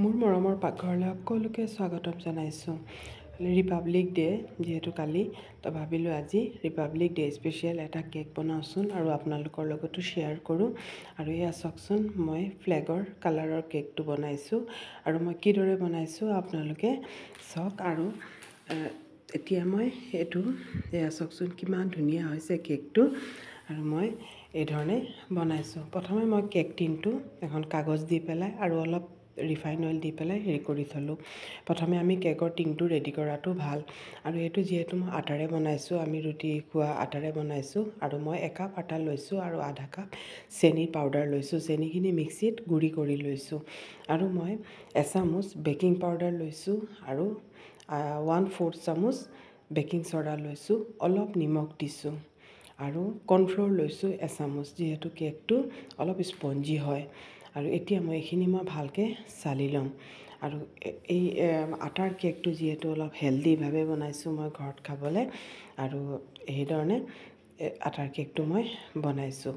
মোৰ মৰমৰ পাকঘৰলৈ সকলোকে স্বাগতম জনাইছোঁ। ৰিপাব্লিক ডে যিহেতু কালি, তো ভাবিলোঁ আজি ৰিপাব্লিক ডে স্পেচিয়েল এটা কেক বনাওঁচোন আৰু আপোনালোকৰ লগতো শ্বেয়াৰ কৰোঁ। আৰু এয়া চাওকচোন, মই ফ্লেগৰ কালাৰৰ কেকটো বনাইছোঁ আৰু মই কিদৰে বনাইছোঁ আপোনালোকে চাওক। আৰু এতিয়া মই এয়া চাওকচোন কিমান ধুনীয়া হৈছে কেকটো। আৰু মই এই ধৰণে বনাইছোঁ। প্ৰথমে মই কেক টিনটো এখন কাগজ দি পেলাই আৰু অলপ ৰিফাইন অইল দি পেলাই হেৰি কৰি থ'লোঁ। প্ৰথমে আমি কেকৰ টিনটো ৰেডি কৰাটো ভাল। আৰু এইটো যিহেতু মই আটাৰে বনাইছোঁ, আমি ৰুটি খোৱা আটাৰে বনাইছোঁ। আৰু মই একাপ আটা লৈছোঁ আৰু আধা কাপ চেনি পাউডাৰ লৈছোঁ। চেনিখিনি মিক্সিত গুড়ি কৰি লৈছোঁ। আৰু মই এচামুচ বেকিং পাউডাৰ লৈছোঁ আৰু 1/4 চামুচ বেকিং চ'ডা লৈছোঁ। অলপ নিমখ দিছোঁ আৰু কৰ্ণফ্ল'ৰ লৈছোঁ এচামুচ, যিহেতু কেকটো অলপ স্পঞ্জি হয়। আৰু এতিয়া মই এইখিনি ভালকৈ চালি ল'ম। আৰু এই আটাৰ কেকটো যিহেতু অলপ হেল্ডিভাৱে বনাইছোঁ মই ঘৰত খাবলৈ, আৰু সেইধৰণে আটাৰ কেকটো মই বনাইছোঁ।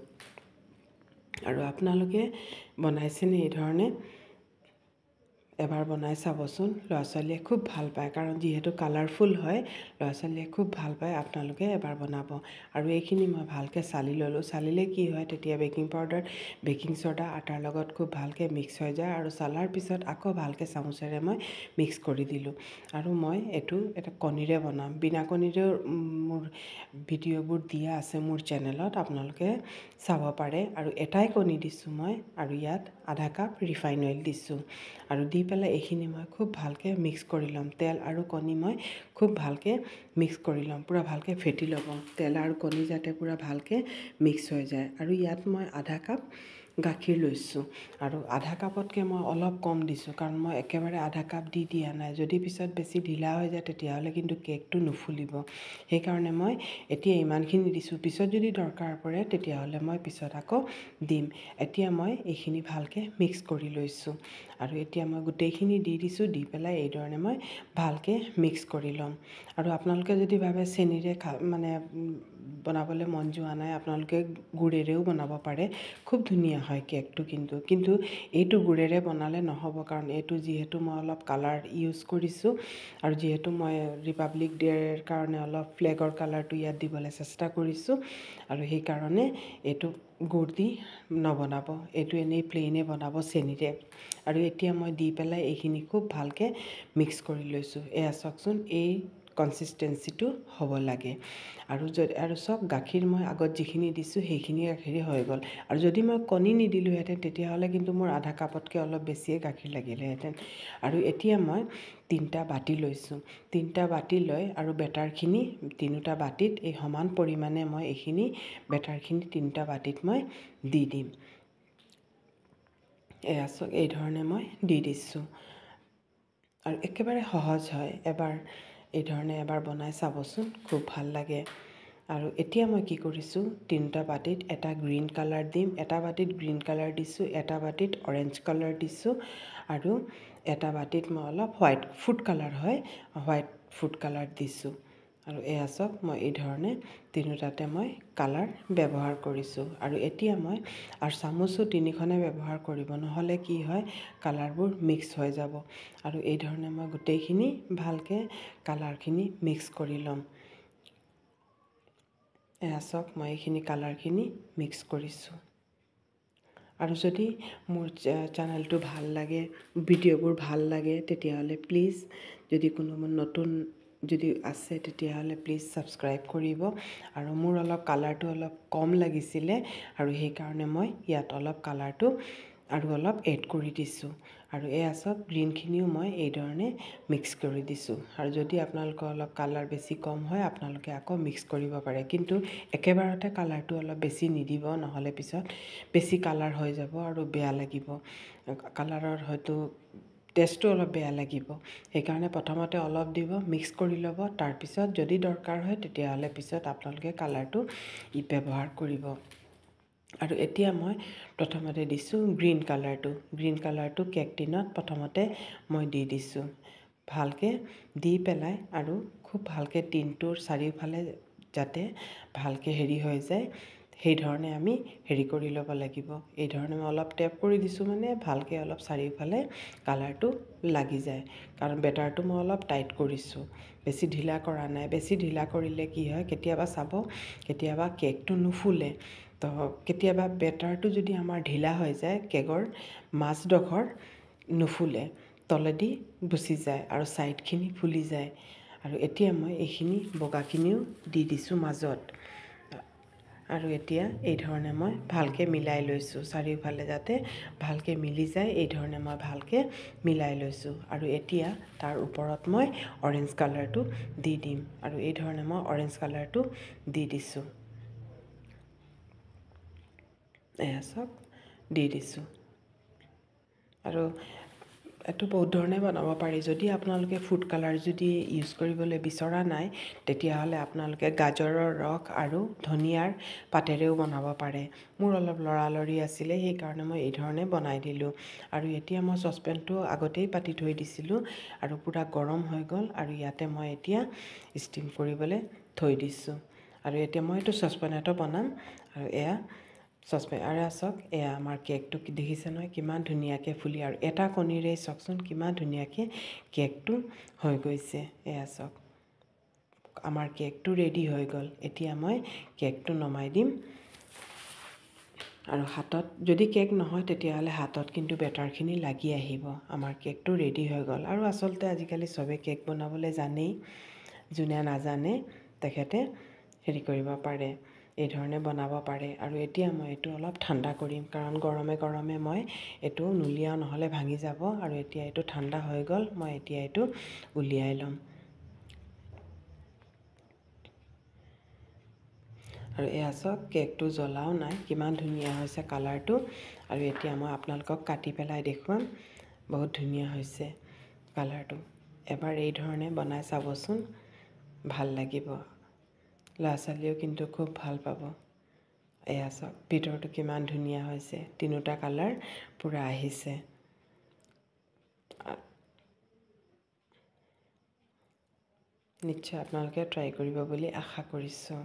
আৰু আপোনালোকে বনাইছেনে এইধৰণে? এবাৰ বনাই চাবচোন। ল'ৰা ছোৱালীয়ে খুব ভাল পায়, কাৰণ যিহেতু কালাৰফুল হয়, ল'ৰা ছোৱালীয়ে খুব ভাল পায়। আপোনালোকে এবাৰ বনাব। আৰু এইখিনি মই ভালকৈ চালি ল'লোঁ। চালিলে কি হয়, তেতিয়া বেকিং পাউডাৰ বেকিং চ'ডা আটাৰ লগত খুব ভালকৈ মিক্স হৈ যায়। আৰু চালাৰ পিছত আকৌ ভালকৈ চামুচেৰে মই মিক্স কৰি দিলোঁ। আৰু মই এইটো এটা কণীৰে বনাম। বিনা কণীৰেও মোৰ ভিডিঅ'বোৰ দিয়া আছে মোৰ চেনেলত, আপোনালোকে চাব পাৰে। আৰু এটাই কণী দিছোঁ মই, আৰু ইয়াত আধা কাপ ৰিফাইন অইল দিছোঁ। আৰু দি পেলাই এইখিনি মই খুব ভালকৈ মিক্স কৰি ল'ম। তেল আৰু কণী মই খুব ভালকৈ মিক্স কৰি ল'ম। পূৰা ভালকৈ ফেটি ল'ব। তেল আৰু কণী যাতে পূৰা ভালকৈ মিক্স হৈ যায়। আৰু ইয়াত মই আধা কাপ গাখীৰ লৈছোঁ। আৰু আধা কাপতকৈ মই অলপ কম দিছোঁ, কাৰণ মই একেবাৰে আধা কাপ দি দিয়া নাই। যদি পিছত বেছি ঢিলা হৈ যায়, তেতিয়াহ'লে কিন্তু কেকটো নুফুলিব। সেইকাৰণে মই এতিয়া ইমানখিনি দিছোঁ। পিছত যদি দৰকাৰ পৰে, তেতিয়াহ'লে মই পিছত আকৌ দিম। এতিয়া মই এইখিনি ভালকৈ মিক্স কৰি লৈছোঁ। আৰু এতিয়া মই গোটেইখিনি দি দিছোঁ। দি পেলাই এই ধৰণে মই ভালকৈ মিক্স কৰি ল'ম। আৰু আপোনালোকে যদি ভাবে চেনিৰে বনাবলৈ মন যোৱা নাই, আপোনালোকে গুড়েৰেও বনাব পাৰে। খুব ধুনীয়া হয় কেকটো। কিন্তু এইটো গুড়েৰে বনালে নহ'ব, কাৰণ এইটো যিহেতু মই অলপ কালাৰ ইউজ কৰিছোঁ, আৰু যিহেতু মই ৰিপাব্লিক ডে'ৰ কাৰণে অলপ ফ্লেগৰ কালাৰটো ইয়াত দিবলৈ চেষ্টা কৰিছোঁ, আৰু সেইকাৰণে এইটো গুড় দি নবনাব। এইটো এনেই প্লেইনে বনাব চেনিৰে। আৰু এতিয়া মই দি পেলাই এইখিনি খুব ভালকৈ মিক্স কৰি লৈছোঁ। এয়া চাওকচোন, এই কনচিষ্টেঞ্চিটো হ'ব লাগে। আৰু চব গাখীৰ মই আগত যিখিনি দিছোঁ, সেইখিনি গাখীৰে হৈ গ'ল। আৰু যদি মই কণী নিদিলোঁহেঁতেন, তেতিয়াহ'লে কিন্তু মোৰ আধা কাপতকৈ অলপ বেছিয়ে গাখীৰ লাগিলেহেঁতেন। আৰু এতিয়া মই 3টা বাতি লৈছোঁ। 3টা বাতি লৈ আৰু বেটাৰখিনি 3টা বাতিত এই সমান পৰিমাণে মই এইখিনি বেটাৰখিনি 3টা বাতিত মই দি দিম। এয়া চাওক, এই ধৰণে মই দি দিছোঁ। আৰু একেবাৰে সহজ হয়। এই ধৰণে এবাৰ বনাই চাবচোন, খুব ভাল লাগে। আৰু এতিয়া মই কি কৰিছোঁ, 3টা বাতিত এটা গ্ৰীণ কালাৰ দিম। এটা বাতিত গ্ৰীণ কালাৰ দিছোঁ, এটা বাতিত অৰেঞ্জ কালাৰ দিছোঁ, আৰু এটা বাতিত মই অলপ হোৱাইট ফুড কালাৰ হয়, হোৱাইট ফুড কালাৰ দিছোঁ। আৰু এয়া চাওক, মই এই ধৰণে 3টাতে মই কালাৰ ব্যৱহাৰ কৰিছোঁ। আৰু এতিয়া মই চামুচো 3খনে ব্যৱহাৰ কৰিব, নহ'লে কি হয়, কালাৰবোৰ মিক্স হৈ যাব। আৰু এই ধৰণে মই গোটেইখিনি ভালকৈ কালাৰখিনি মিক্স কৰি ল'ম। এয়া চাওক, মই এইখিনি কালাৰখিনি মিক্স কৰিছোঁ। আৰু যদি মোৰ চেনেলটো ভাল লাগে, ভিডিঅ'বোৰ ভাল লাগে, তেতিয়াহ'লে প্লিজ, যদি কোনোবা নতুন যদি আছে, তেতিয়াহ'লে প্লিজ ছাবস্ক্ৰাইব কৰিব। আৰু মোৰ কালাৰটো অলপ কম লাগিছিলে, আৰু সেইকাৰণে মই ইয়াত অলপ কালাৰটো আৰু অলপ এড কৰি দিছোঁ। আৰু এয়া চাওক, গ্ৰীণখিনিও মই এই ধৰণে মিক্স কৰি দিছোঁ। আৰু যদি আপোনালোকৰ অলপ কালাৰ বেছি কম হয়, আপোনালোকে আকৌ মিক্স কৰিব পাৰে। কিন্তু একেবাৰতে কালাৰটো অলপ বেছি নিদিব, নহ'লে পিছত বেছি কালাৰ হৈ যাব আৰু বেয়া লাগিব। কালাৰৰ হয়তো টেষ্টটো অলপ বেয়া লাগিব। সেইকাৰণে প্ৰথমতে অলপ দিব, মিক্স কৰি ল'ব। তাৰপিছত যদি দৰকাৰ হয়, তেতিয়াহ'লে পিছত আপোনালোকে কালাৰটো ব্যৱহাৰ কৰিব। আৰু এতিয়া মই প্ৰথমতে দিছোঁ গ্ৰীণ কালাৰটো কেক টিনত প্ৰথমতে মই দি দিছোঁ। ভালকৈ দি পেলাই আৰু খুব ভালকৈ টিনটোৰ চাৰিওফালে যাতে ভালকৈ হেৰি হৈ যায়, সেই ধৰণে আমি হেৰি কৰি ল'ব লাগিব। এই ধৰণে মই অলপ টেপ কৰি দিছোঁ মানে ভালকৈ অলপ চাৰিওফালে কালাৰটো লাগি যায়, কাৰণ বেটাৰটো মই অলপ টাইট কৰিছোঁ, বেছি ঢিলা কৰা নাই। বেছি ঢিলা কৰিলে কি হয়, কেতিয়াবা চাব কেতিয়াবা কেকটো নুফুলে। তো কেতিয়াবা বেটাৰটো যদি আমাৰ ঢিলা হৈ যায়, কেকৰ মাজডোখৰ নুফুলে, তলেদি গুচি যায় আৰু ছাইডখিনি ফুলি যায়। আৰু এতিয়া মই এইখিনি বগাখিনিও দি দিছোঁ মাজত। আৰু এতিয়া এই ধৰণে মই ভালকৈ মিলাই লৈছোঁ, চাৰিওফালে যাতে ভালকৈ মিলি যায় এই ধৰণে মই ভালকৈ মিলাই লৈছোঁ। আৰু এতিয়া তাৰ ওপৰত মই অৰেঞ্জ কালাৰটো দি দিম, আৰু এই ধৰণে মই অৰেঞ্জ কালাৰটো দি দিছোঁ। এয়া চাওক, দি দিছোঁ। আৰু এইটো বহুত ধৰণে বনাব পাৰি। যদি আপোনালোকে ফুড কালাৰ যদি ইউজ কৰিবলৈ বিচৰা নাই, তেতিয়াহ'লে আপোনালোকে গাজৰৰ ৰস আৰু ধনিয়াৰ পাতেৰেও বনাব পাৰে। মোৰ অলপ লৰালৰি আছিলে, সেইকাৰণে মই এই ধৰণে বনাই দিলোঁ। আৰু এতিয়া মই চচপেনটো আগতেই পাতি থৈ দিছিলোঁ আৰু পূৰা গৰম হৈ গ'ল। আৰু ইয়াতে মই এতিয়া ষ্টিম কৰিবলৈ থৈ দিছোঁ। আৰু এতিয়া মই এইটো চচপেনতো বনাম। আৰু এয়া চচপেন, আৰু চাওক এয়া আমাৰ কেকটো দেখিছে নহয় কিমান ধুনীয়াকৈ ফুলি, আৰু এটা কণীৰেই চাওকচোন কিমান ধুনীয়াকৈ কেকটো হৈ গৈছে। এয়া চাওক আমাৰ কেকটো ৰেডি হৈ গ'ল। এতিয়া মই কেকটো নমাই দিম। আৰু হাতত যদি কেক নহয় তেতিয়াহ'লে হাতত কিন্তু বেটাৰখিনি লাগি আহিব। আমাৰ কেকটো ৰেডি হৈ গ'ল। আৰু আচলতে আজিকালি চবেই কেক বনাবলৈ জানেই, যোনে নাজানে তেখেতে হেৰি কৰিব পাৰে, এই ধৰণে বনাব পাৰে। আৰু এতিয়া মই এইটো অলপ ঠাণ্ডা কৰিম, কাৰণ গৰমে গৰমে মই এইটো নুলিয়াওঁ, নহ'লে ভাঙি যাব। আৰু এতিয়া এইটো ঠাণ্ডা হৈ গ'ল, মই এতিয়া এইটো উলিয়াই ল'ম। আৰু এয়া চাওক কেকটো জ্বলাও নাই, কিমান ধুনীয়া হৈছে কালাৰটো। আৰু এতিয়া মই আপোনালোকক কাটি পেলাই দেখুৱাম, বহুত ধুনীয়া হৈছে কালাৰটো। এবাৰ এই ধৰণে বনাই চাবচোন, ভাল লাগিব। ল'ৰা ছোৱালীয়েও কিন্তু খুব ভাল পাব। এয়া চাওক ভিতৰটো কিমান ধুনীয়া হৈছে, তিনিওটা কালাৰ পূৰা আহিছে। নিশ্চয় আপোনালোকে ট্ৰাই কৰিব বুলি আশা কৰিছোঁ।